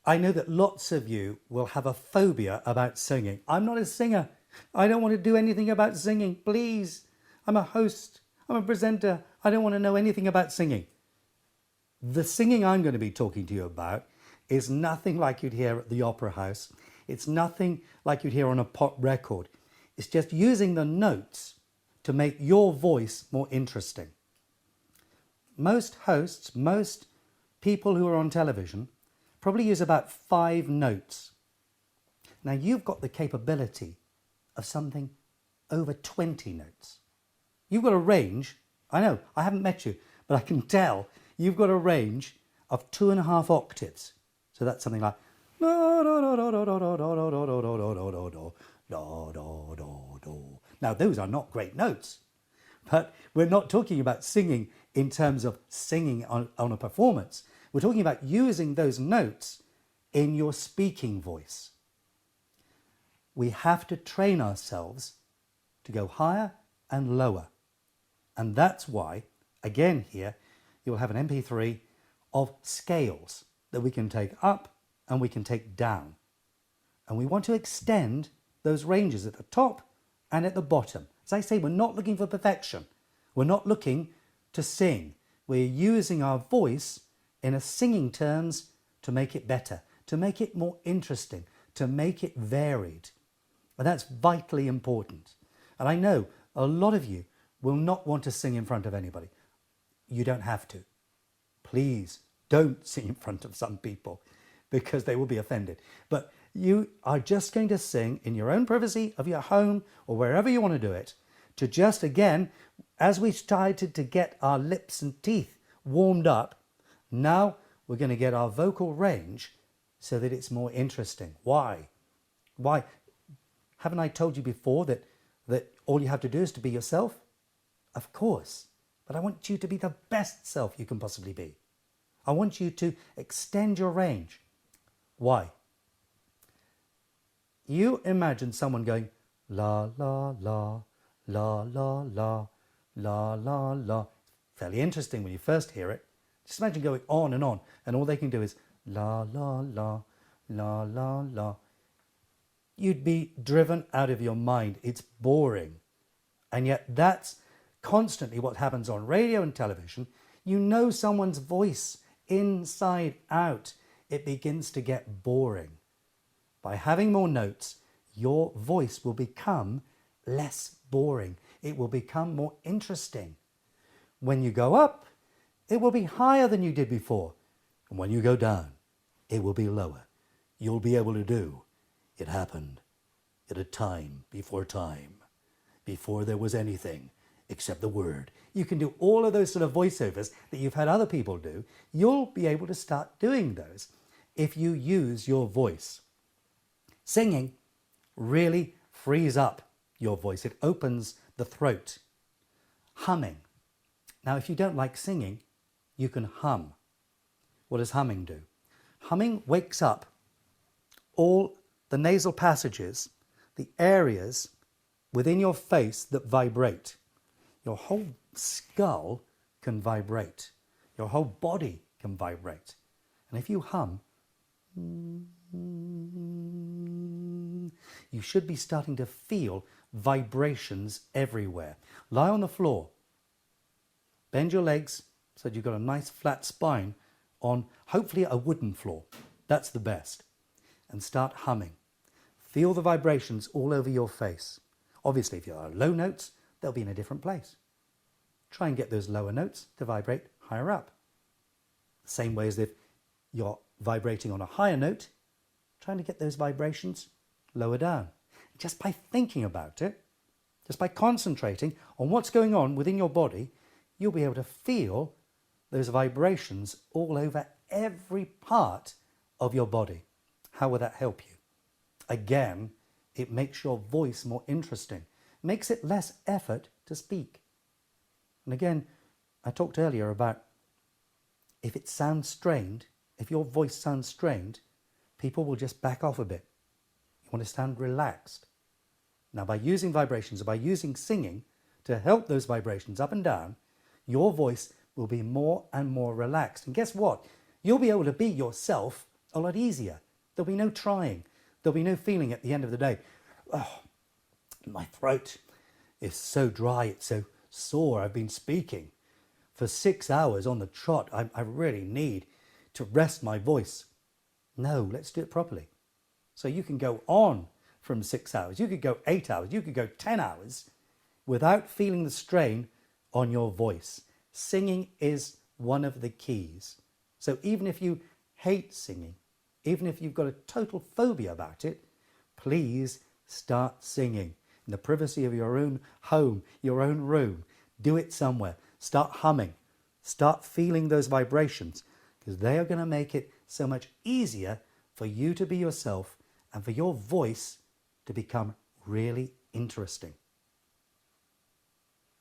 I know that lots of you will have a phobia about singing. I'm not a singer. I don't want to do anything about singing. Please. I'm a host. I'm a presenter. I don't want to know anything about singing. The singing I'm going to be talking to you about is nothing like you'd hear at the opera house. It's nothing like you'd hear on a pop record. It's just using the notes to make your voice more interesting. Most hosts, most people who are on television probably use about 5 notes. Now you've got the capability of something over 20 notes. You've got a range, I know, I haven't met you, but I can tell you've got a range of 2.5 octaves. So that's something like now those are not great notes, but we're not talking about singing in terms of singing on a performance. We're talking about using those notes in your speaking voice. We have to train ourselves to go higher and lower. And that's why, again here, you'll have an MP3 of scales that we can take up and we can take down. And we want to extend those ranges at the top and at the bottom. As I say, we're not looking for perfection. We're not looking to sing. We're using our voice in a singing terms to make it better, to make it more interesting, to make it varied. And that's vitally important. And I know a lot of you will not want to sing in front of anybody. You don't have to. Please don't sing in front of some people because they will be offended. But you are just going to sing in your own privacy of your home or wherever you want to do it, to just, again, as we started to get our lips and teeth warmed up, now we're going to get our vocal range so that it's more interesting. Why? Why? Haven't I told you before that all you have to do is to be yourself? Of course. But I want you to be the best self you can possibly be. I want you to extend your range. Why? You imagine someone going la la la, la la la, la la la. Fairly interesting when you first hear it. Just imagine going on, and all they can do is la la la, la la la. You'd be driven out of your mind. It's boring. And yet that's constantly what happens on radio and television. You know someone's voice inside out. It begins to get boring. By having more notes, your voice will become less boring. It will become more interesting. When you go up, it will be higher than you did before. And when you go down, it will be lower. You'll be able to do, it happened at a time, before there was anything except the word. You can do all of those sort of voiceovers that you've had other people do. You'll be able to start doing those if you use your voice. Singing really frees up your voice. It opens the throat. Humming. Now, if you don't like singing, you can hum. What does humming do? Humming wakes up all the nasal passages, the areas within your face that vibrate. Your whole skull can vibrate. Your whole body can vibrate. And if you hum, you should be starting to feel vibrations everywhere. Lie on the floor. Bend your legs so that you've got a nice flat spine on hopefully a wooden floor. That's the best. And start humming. Feel the vibrations all over your face. Obviously, if you are low notes, they'll be in a different place. Try and get those lower notes to vibrate higher up. The same way as if you're vibrating on a higher note, trying to get those vibrations lower down. Just by thinking about it, just by concentrating on what's going on within your body, you'll be able to feel those vibrations all over every part of your body. How will that help you? Again, it makes your voice more interesting. Makes it less effort to speak. And again, I talked earlier about if it sounds strained, if your voice sounds strained, people will just back off a bit. You want to sound relaxed. Now, by using vibrations or by using singing to help those vibrations up and down, your voice will be more and more relaxed. And guess what? You'll be able to be yourself a lot easier. There'll be no trying. There'll be no feeling at the end of the day, oh, my throat is so dry, it's so sore. I've been speaking for 6 hours on the trot. I really need to rest my voice. No, let's do it properly. So you can go on from 6 hours. You could go 8 hours. You could go 10 hours without feeling the strain on your voice. Singing is one of the keys. So even if you hate singing, even if you've got a total phobia about it, please start singing in the privacy of your own home, your own room. Do it somewhere. Start humming. Start feeling those vibrations, because they are going to make it so much easier for you to be yourself and for your voice to become really interesting.